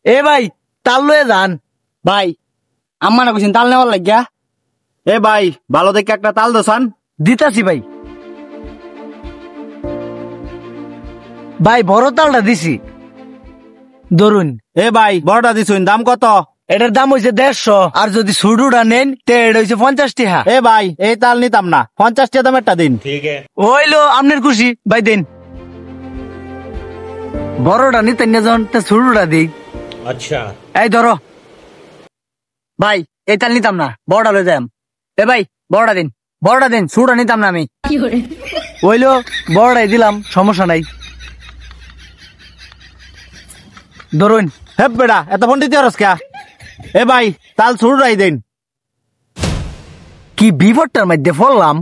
এ ভাই তাল লয়ে যান। ভাই আম্মা না কইছেন তাল নেওয়ার লাগিয়া। এ ভাই ভালো দেখে একটা তাল দোসান। দিতাছি ভাই। ভাই বড় তালটা দিছি, ধরুন। এ ভাই বড়টা দিছুন, দাম কত? এটার দাম হইছে 150, আর যদি সুডুটা নেন তে এটা হইছে 50 টাকা। এ ভাই এই তাল নিতাম না, 50 টাকা দাম একটা দিন। হইলো আপনার খুশি, ভাই দেন। বড়টা নিতেন না যখন, তা সুডুটা দিই। আচ্ছা এই ধরো। ভাই এই তাল নিতাম না, বড়টা লয়ে যাম। এ ভাই বড়টা দিন, বড়টা দিন, সুটা নিতাম না আমি। হইলো বড়টাই দিলাম, সমস্যা নাই। ধরুন। হে বেড়া এত ফোন দিতে পারস কে? এ ভাই তাল ছুড়াই দেন। কি বিপদটার মধ্যে পড়লাম।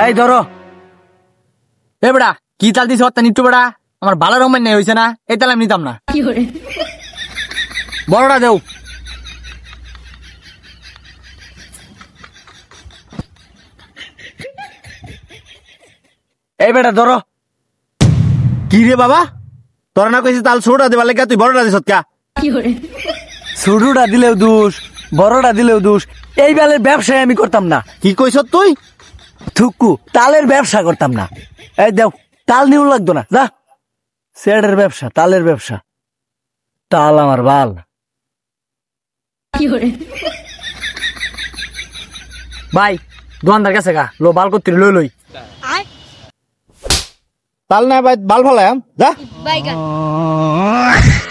এই ধরো। এ বেড়া কি তাল দিছ অত্যান একটু বেড়া, আমার ভালো রকমের নেই হয়েছে না, এই তাল আমি নিতাম না। বড়টা দেও। এই বেটা ধরো। কি রে বাবা, তোরা না কইছিস তাল ছুড়া দিবার লাগে, তুই বড়টা দিছত কে? শুরুটা দিলেও দোষ, বড়টা দিলেও দোষ। এই বেলের ব্যবসায় আমি করতাম না। কি কইছত তুই? থুকু তালের ব্যবসা করতাম না। এই দেও, তাল নিউ লাগতো না, যা। সেটের ব্যবসা, তালের ব্যবসা। তাল আমার বাল। ভাই দোকানদার কাছে গা লো বাল করতে লই লই। তাল না ভাই বাল ভালো যা। Bye, guys.